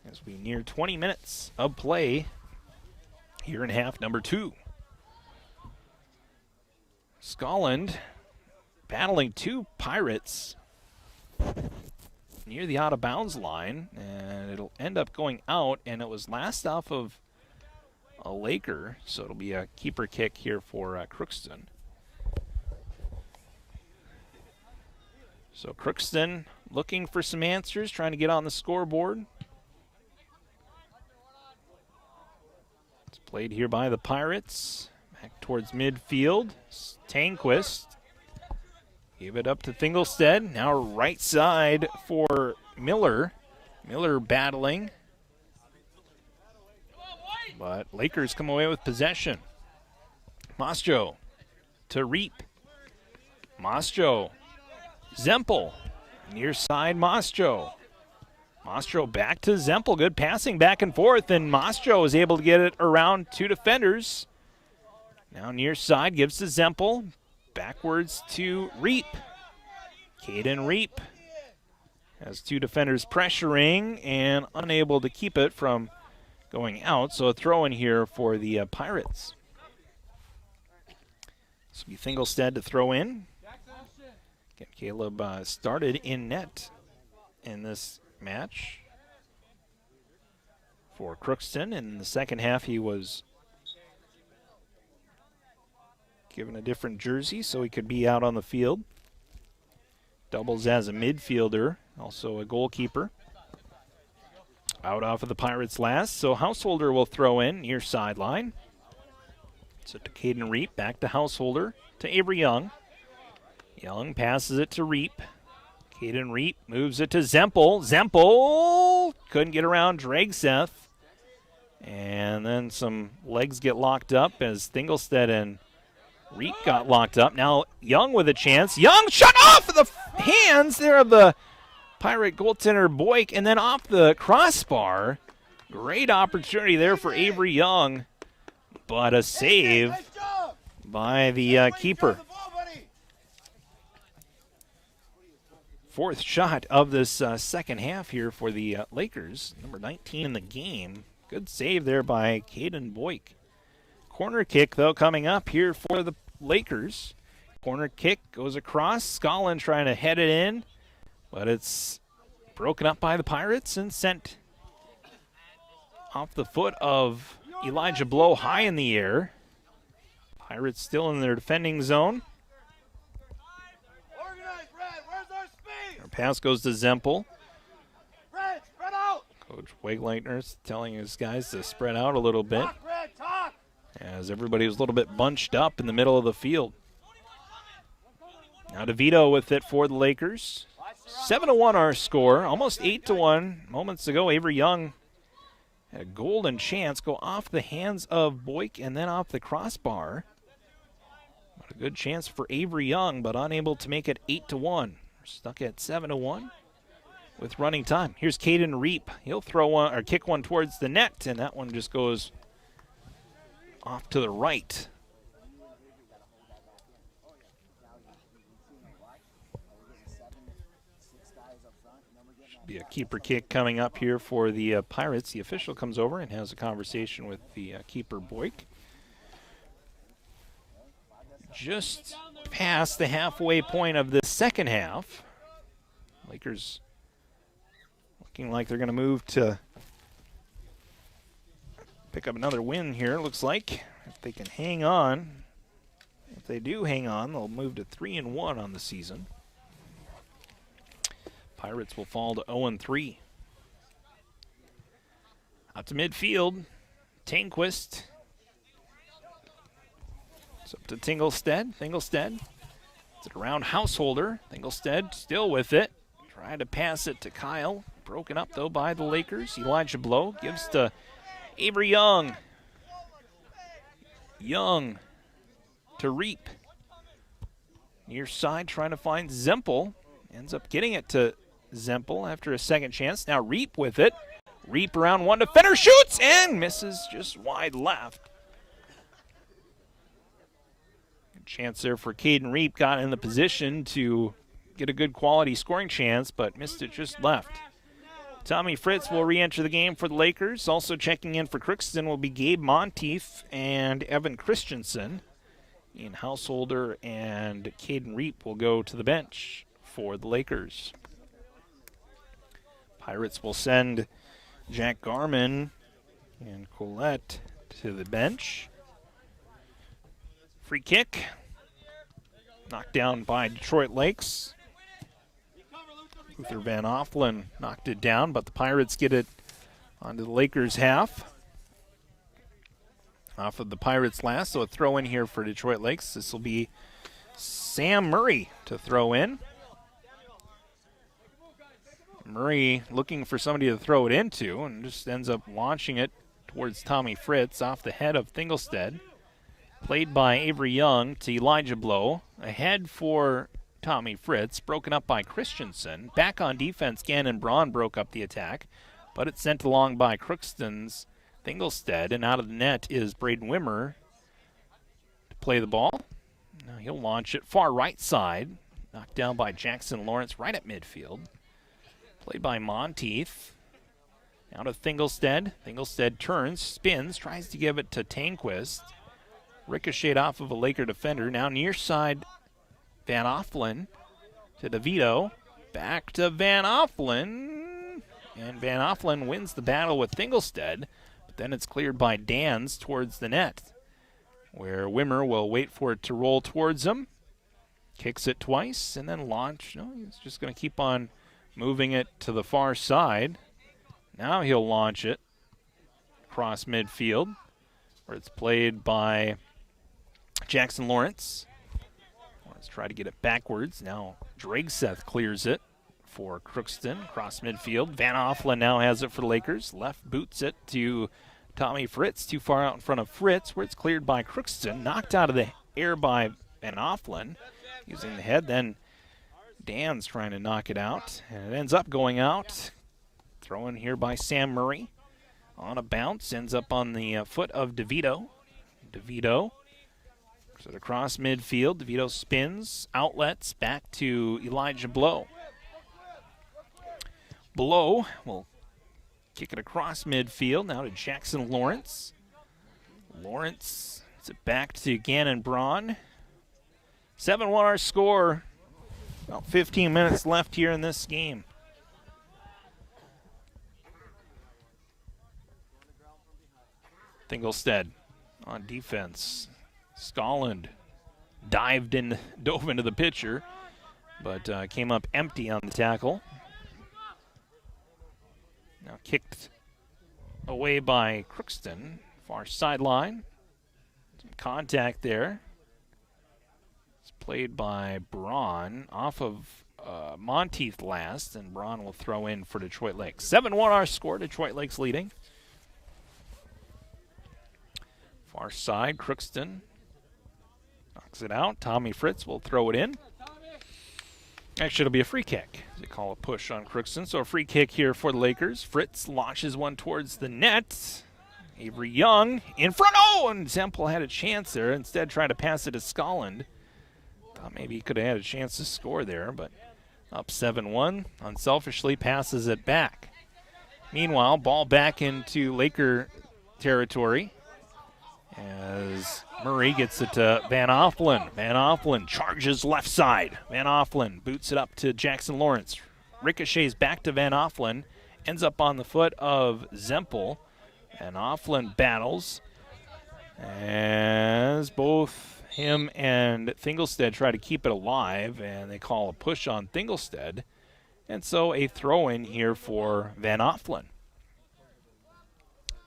as we near 20 minutes of play here in half number 2. Scotland battling 2 Pirates. near the out-of-bounds line, and it'll end up going out, and it was last off of a Laker, so it'll be a keeper kick here for Crookston. So Crookston looking for some answers, trying to get on the scoreboard. It's played here by the Pirates. Back towards midfield. Tanquist. Give it up to Fingelstead. Now right side for Miller. Miller battling. But Lakers come away with possession. Mastro to Reap. Mastro. Zempel. Near side Mastro. Mastro back to Zempel. Good passing back and forth, and Mastro is able to get it around two defenders. Now near side gives to Zempel. Backwards to Reap. Caden Reap has two defenders pressuring and unable to keep it from going out. So a throw in here for the Pirates. This will be Fingelstead to throw in. Again, Caleb started in net in this match for Crookston. In the second half, he was given a different jersey so he could be out on the field. Doubles as a midfielder, also a goalkeeper. Out off of the Pirates last, so Householder will throw in near sideline. So to Caden Reap, back to Householder, to Avery Young. Young passes it to Reap. Caden Reap moves it to Zempel. Zempel couldn't get around Dragseth. And then some legs get locked up as Fingelstead and Reap got locked up. Now Young with a chance. Young shut off the hands there of the Pirate goaltender Boyk, and then off the crossbar. Great opportunity there for Avery Young, but a save by the keeper. Fourth shot of this second half here for the Lakers. Number 19 in the game. Good save there by Caden Boyk. Corner kick, though, coming up here for the Lakers. Corner kick goes across. Scollin trying to head it in, but it's broken up by the Pirates and sent off the foot of Elijah Blow high in the air. Pirates still in their defending zone. Our pass goes to Zempel. Coach Wegleitner telling his guys to spread out a little bit as everybody was a little bit bunched up in the middle of the field. Now DeVito with it for the Lakers. 7-1 our score, almost 8-1. Moments ago, Avery Young had a golden chance go off the hands of Boyk and then off the crossbar. What a good chance for Avery Young, but unable to make it 8-1. We're stuck at 7-1 with running time. Here's Caden Reap. He'll throw one or kick one towards the net, and that one just goes off to the right. Be a keeper kick coming up here for the Pirates. The official comes over and has a conversation with the keeper, Boyk. Just past the halfway point of the second half. Lakers looking like they're going to move to pick up another win here, looks like. If they can hang on. If they do hang on, they'll move to 3-1 on the season. Pirates will fall to 0-3. Out to midfield, Tanquist. It's up to Tinglestead. Fingelstead. It's it around Householder. Fingelstead still with it. Trying to pass it to Kyle. Broken up, though, by the Lakers. Elijah Blow gives to Avery Young. Young to Reap. Near side trying to find Zempel. Ends up getting it to Zempel after a second chance. Now Reap with it. Reap around one defender, shoots and misses just wide left. Good chance there for Caden Reap. Got in the position to get a good quality scoring chance, but missed it just left. Tommy Fritz will re-enter the game for the Lakers. Also checking in for Crookston will be Gabe Monteith and Evan Christensen. Ian Householder and Caden Reap will go to the bench for the Lakers. Pirates will send Jack Garman and Colette to the bench. Free kick. Knocked down by Detroit Lakes. Luther Van Offlen knocked it down, but the Pirates get it onto the Lakers' half. Off of the Pirates' last, so a throw in here for Detroit Lakes. This will be Sam Murray to throw in. Murray looking for somebody to throw it into and just ends up launching it towards Tommy Fritz off the head of Thingolstead. Played by Avery Young to Elijah Blow. Ahead for Tommy Fritz, broken up by Christensen. Back on defense, Gannon Braun broke up the attack, but it's sent along by Crookston's Thingolstead, and out of the net is Braden Wimmer to play the ball. Now he'll launch it far right side, knocked down by Jackson Lawrence right at midfield. Played by Monteith. Now to Thingolstead. Thingolstead turns, spins, tries to give it to Tanquist. Ricocheted off of a Laker defender. Now near side, Van Offlen to DeVito. Back to Van Offlen. And Van Offlen wins the battle with Thingolstead. But then it's cleared by Dans towards the net, where Wimmer will wait for it to roll towards him. Kicks it twice and then launch. No, he's just going to keep on moving it to the far side. Now he'll launch it across midfield, where it's played by Jackson Lawrence. Let's try to get it backwards. Now Dragseth clears it for Crookston across midfield. Van Offlen now has it for the Lakers. Left boots it to Tommy Fritz. Too far out in front of Fritz, where it's cleared by Crookston. Knocked out of the air by Van Offlen using the head. Then Dan's trying to knock it out, and it ends up going out. Thrown here by Sam Murray. On a bounce, ends up on the foot of DeVito. DeVito so across midfield. DeVito spins, outlets, back to Elijah Blow. Blow will kick it across midfield, now to Jackson Lawrence. Lawrence, it's it back to Gannon Braun. 7-1 our score. About 15 minutes left here in this game. Thingolstead on defense. Scotland dove into the pitcher, but came up empty on the tackle. Now kicked away by Crookston, far sideline. Some contact there. It's played by Braun off of Monteith last, and Braun will throw in for Detroit Lakes. 7-1 our score, Detroit Lakes leading. Far side, Crookston knocks it out. Tommy Fritz will throw it in. Actually, it'll be a free kick. They call a push on Crookston, so a free kick here for the Lakers. Fritz launches one towards the net. Avery Young in front. Oh, and Zempel had a chance there. Instead, trying to pass it to Scotland. Thought maybe he could have had a chance to score there, but up 7-1. Unselfishly passes it back. Meanwhile, ball back into Laker territory as Murray gets it to Van Offlen. Van Offlen charges left side. Van Offlen boots it up to Jackson Lawrence. Ricochets back to Van Offlen. Ends up on the foot of Zempel. Van Offlen battles as both him and Thingolstead try to keep it alive, and they call a push on Thingolstead. And so a throw-in here for Van Offlen.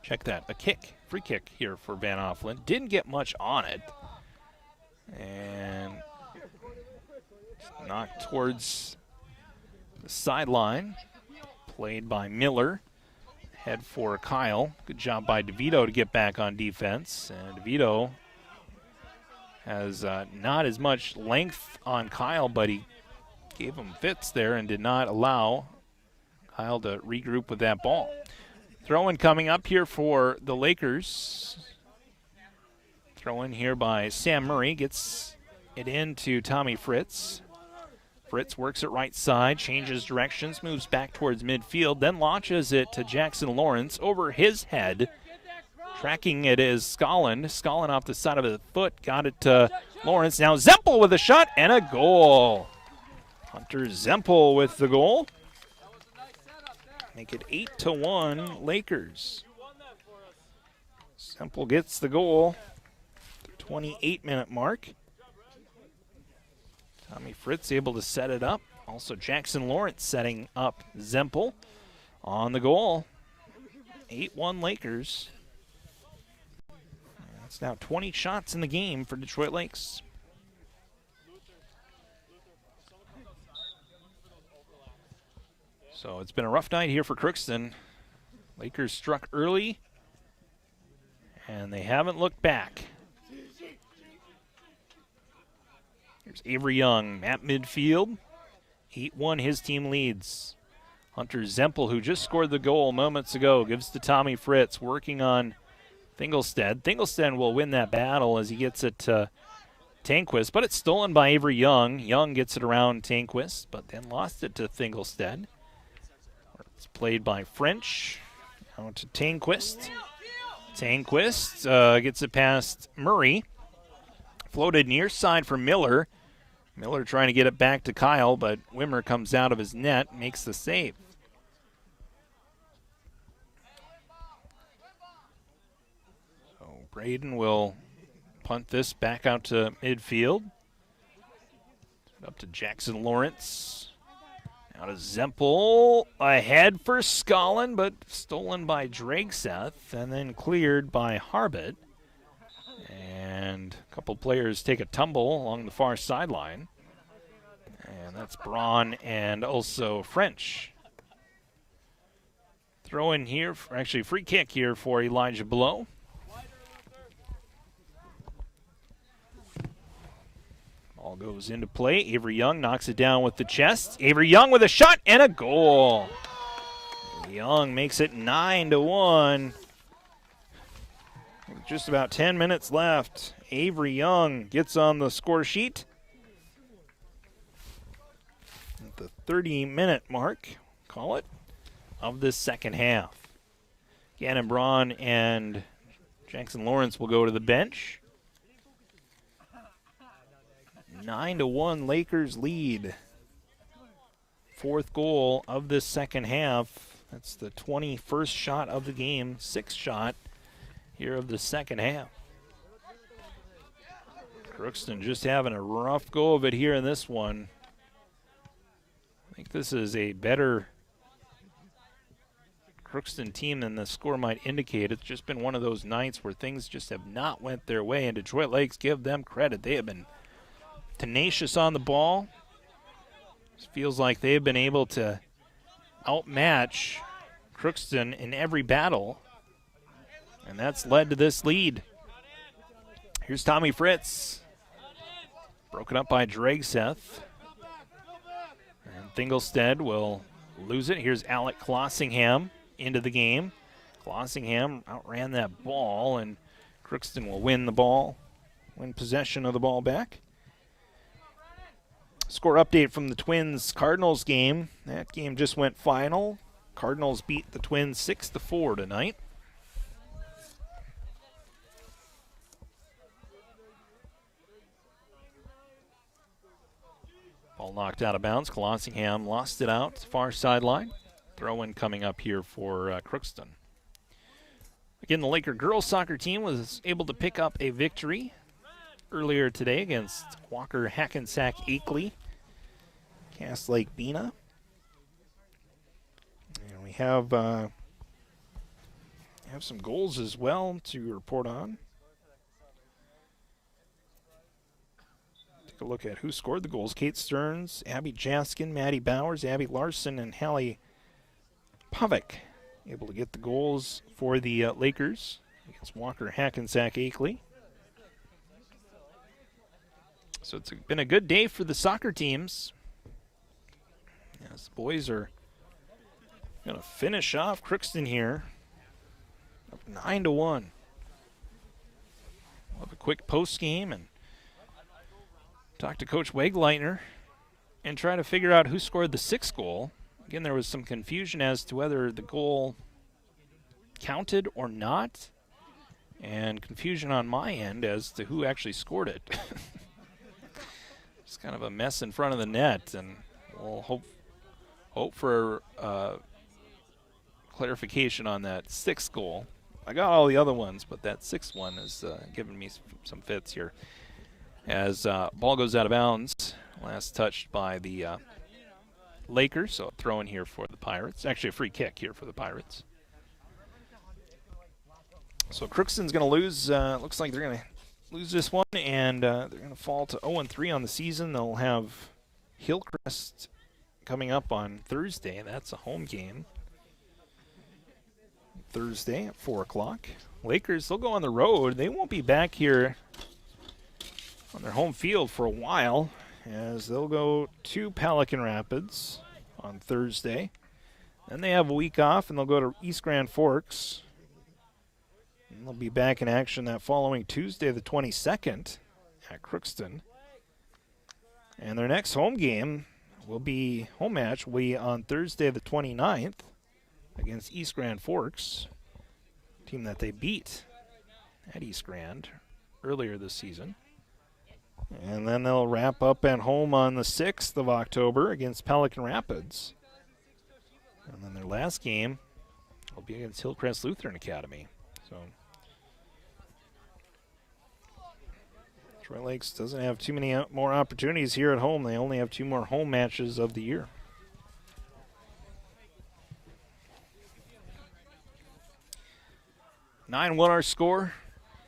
Check that, a kick. Free kick here for Van Offlen. Didn't get much on it. And knocked towards the sideline. Played by Miller. Head for Kyle. Good job by DeVito to get back on defense. And DeVito has not as much length on Kyle, but he gave him fits there and did not allow Kyle to regroup with that ball. Throw-in coming up here for the Lakers. Throw-in here by Sam Murray. Gets it into Tommy Fritz. Fritz works it right side, changes directions, moves back towards midfield, then launches it to Jackson Lawrence over his head. Tracking it is Scotland. Scotland off the side of the foot. Got it to Lawrence. Now Zempel with a shot and a goal. Hunter Zempel with the goal. Make it 8-1 Lakers. Semple gets the goal. 28-minute mark. Tommy Fritz able to set it up. Also Jackson Lawrence setting up Zempel on the goal. 8-1 Lakers. It's now 20 shots in the game for Detroit Lakes. So it's been a rough night here for Crookston. Lakers struck early, and they haven't looked back. Here's Avery Young at midfield. 8-1 his team leads. Hunter Zempel, who just scored the goal moments ago, gives to Tommy Fritz, working on Thingolstead. Thingolstead will win that battle as he gets it to Tanquist, but it's stolen by Avery Young. Young gets it around Tanquist, but then lost it to Thingolstead. It's played by French. Now to Tanquist. Tanquist gets it past Murray. Floated near side for Miller. Miller trying to get it back to Kyle, but Wimmer comes out of his net, makes the save. So Braden will punt this back out to midfield. Up to Jackson Lawrence. Now to Zempel. Ahead for Scollin, but stolen by Dragseth, and then cleared by Harbit. And a couple players take a tumble along the far sideline. And that's Braun and also French. Throw in here, actually free kick here for Elijah Blow. Ball goes into play. Avery Young knocks it down with the chest. Avery Young with a shot and a goal. Young makes it 9-1. Just about 10 minutes left. Avery Young gets on the score sheet at the 30-minute mark, call it, of this second half. Gannon Braun and Jackson Lawrence will go to the bench. 9-1 Lakers lead. Fourth goal of this second half. That's the 21st shot of the game, sixth shot here of the second half. Crookston just having a rough go of it here in this one. I think this is a better Crookston team than the score might indicate. It's just been one of those nights where things just have not went their way, and Detroit Lakes, give them credit. They have been tenacious on the ball. It feels like they've been able to outmatch Crookston in every battle, and that's led to this lead. Here's Tommy Fritz. Broken up by Dragseth. And Thingolstead will lose it. Here's Alec Clossingham into the game. Clossingham outran that ball, and Crookston will win the ball, win possession of the ball back. Score update from the Twins-Cardinals game. That game just went final. Cardinals beat the Twins 6-4 tonight. Ball knocked out of bounds. Clossingham lost it out far sideline. Throw-in coming up here for Crookston. Again, the Laker girls soccer team was able to pick up a victory earlier today against Walker Hackensack Akeley, Cass Lake Bena. And we have some goals as well to report on. Take a look at who scored the goals. Kate Stearns, Abby Jaskin, Maddie Bowers, Abby Larson, and Hallie Pavik able to get the goals for the Lakers against Walker Hackensack Akeley. So it's been a good day for the soccer teams. Yes, the boys are going to finish off Crookston here. Up 9-1. We'll have a quick post game and talk to Coach Wegleitner and try to figure out who scored the sixth goal. Again, there was some confusion as to whether the goal counted or not, and confusion on my end as to who actually scored it. It's kind of a mess in front of the net, and we'll hope for clarification on that sixth goal. I got all the other ones, but that sixth one is giving me some fits here. As ball goes out of bounds, last touched by the Lakers, so throw in here for the Pirates. Actually, a free kick here for the Pirates. So Crookston's going to lose. Looks like they're going to lose this one, and they're going to fall to 0-3 on the season. They'll have Hillcrest coming up on Thursday. That's a home game. Thursday at 4 o'clock. Lakers, they'll go on the road. They won't be back here on their home field for a while, as they'll go to Pelican Rapids on Thursday. Then they have a week off, and they'll go to East Grand Forks. And they'll be back in action that following Tuesday, the 22nd, at Crookston. And their next home match will be on Thursday, the 29th, against East Grand Forks, team that they beat at East Grand earlier this season. And then they'll wrap up at home on the 6th of October against Pelican Rapids. And then their last game will be against Hillcrest Lutheran Academy. So Troy Lakes doesn't have too many more opportunities here at home. They only have 2 more home matches of the year. 9-1 our score.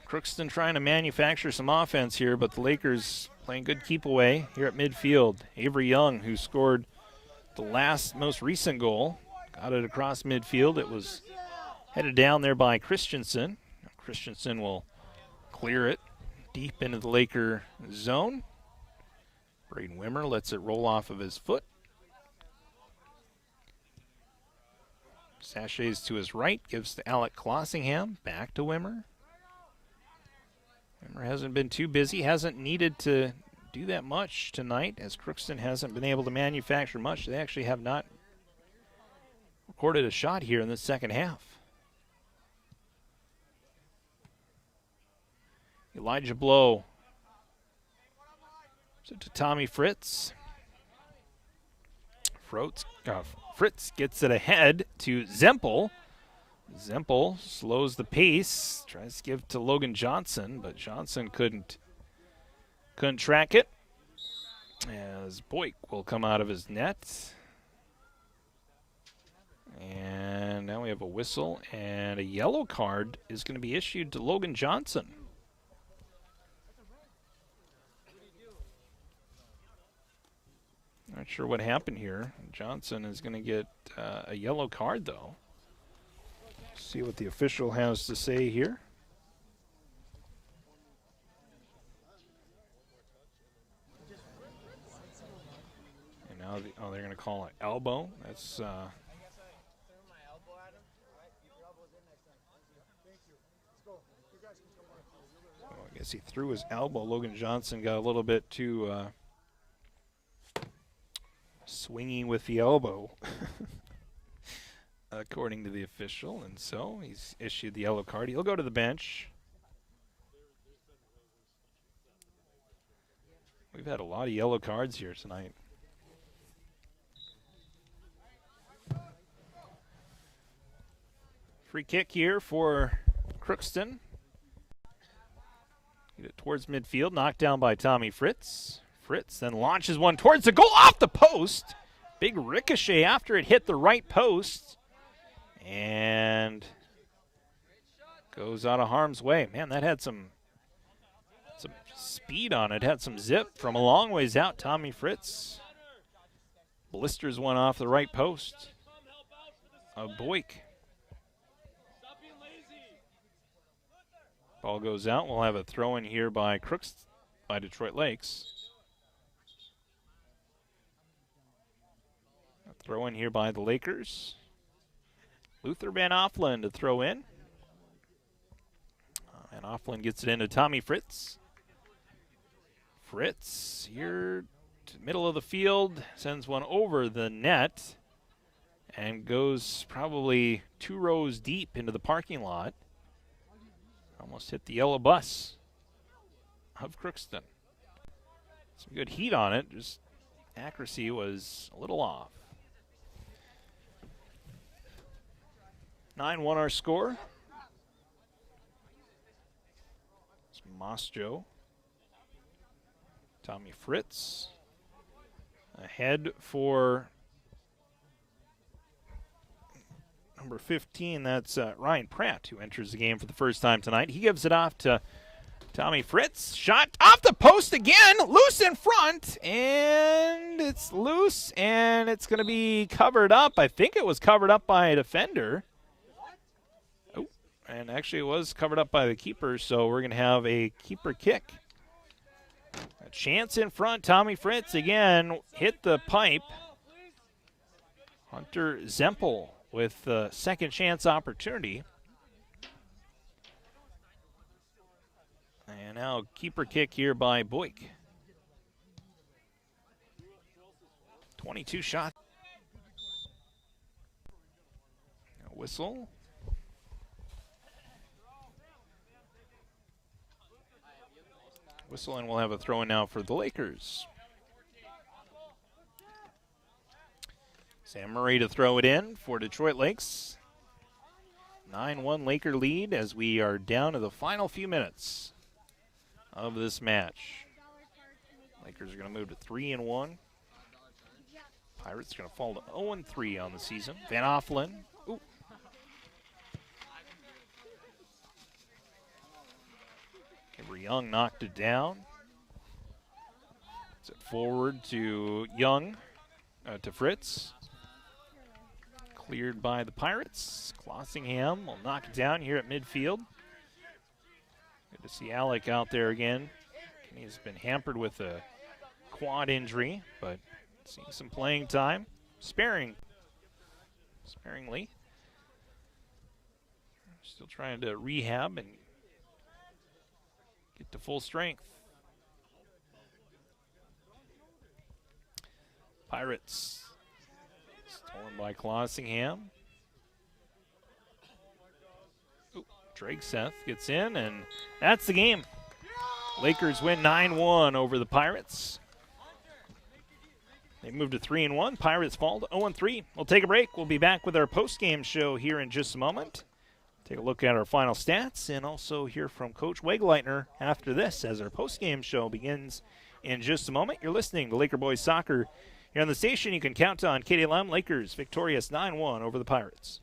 Crookston trying to manufacture some offense here, but the Lakers playing good keep away here at midfield. Avery Young, who scored the most recent goal, got it across midfield. It was headed down there by Christensen. Christensen will clear it deep into the Laker zone. Braden Wimmer lets it roll off of his foot. Sachets to his right, gives to Alec Clossingham, back to Wimmer. Wimmer hasn't been too busy, hasn't needed to do that much tonight, as Crookston hasn't been able to manufacture much. They actually have not recorded a shot here in the second half. Elijah Blow. So to Tommy Fritz. Fritz gets it ahead to Zempel. Zempel slows the pace, tries to give to Logan Johnson, but Johnson couldn't track it. As Boyk will come out of his net. And now we have a whistle, and a yellow card is going to be issued to Logan Johnson. Not sure what happened here. Johnson is going to get a yellow card, though. See what the official has to say here. And now they're going to call it elbow. That's I guess he threw his elbow. Logan Johnson got a little bit too swinging with the elbow, according to the official, and so he's issued the yellow card. He'll go to the bench. We've had a lot of yellow cards here tonight. Free kick here for Crookston. Get it towards midfield, knocked down by Tommy Fritz. Fritz then launches one towards the goal, off the post. Big ricochet after it hit the right post. And goes out of harm's way. Man, that had some speed on it. Had some zip from a long ways out. Tommy Fritz blisters one off the right post of Boyk. Ball goes out. We'll have a throw in here by Detroit Lakes. Throw in here by the Lakers. Luther Van Offlen to throw in. Van Offlen gets it into Tommy Fritz. Fritz here to the middle of the field, sends one over the net, and goes probably 2 rows deep into the parking lot. Almost hit the yellow bus of Crookston. Some good heat on it, just accuracy was a little off. 9-1 our score. It's Mosjo. Tommy Fritz. Ahead for number 15. That's Ryan Pratt, who enters the game for the first time tonight. He gives it off to Tommy Fritz. Shot off the post again. Loose in front. And it's loose. And it's going to be covered up. I think it was covered up by a defender. Oh, and actually it was covered up by the keeper. So we're going to have a keeper kick. A chance in front. Tommy Fritz again hit the pipe. Hunter Zempel with the second chance opportunity. And now keeper kick here by Boyk. 22 shot. A whistle. Whistle, and we'll have a throw in now for the Lakers. Sam Murray to throw it in for Detroit Lakes. 9-1 Laker lead as we are down to the final few minutes of this match. Lakers are going to move to 3-1. Pirates are going to fall to 0-3 on the season. Van Offlen. Ooh. Kimber Young knocked it down. It's it forward to Young, to Fritz. Cleared by the Pirates. Clossingham will knock it down here at midfield. Good to see Alec out there again. He's been hampered with a quad injury, but seeing some playing time. Sparingly. Still trying to rehab and get to full strength. Pirates. Stolen by Clossingham. Drake Seth gets in, and that's the game. Lakers win 9-1 over the Pirates. They move to 3-1. Pirates fall to 0-3. We'll take a break. We'll be back with our post-game show here in just a moment. Take a look at our final stats and also hear from Coach Wegleitner after this as our post-game show begins in just a moment. You're listening to Laker Boys Soccer here on the station. You can count on KDLM. Lakers victorious 9-1 over the Pirates.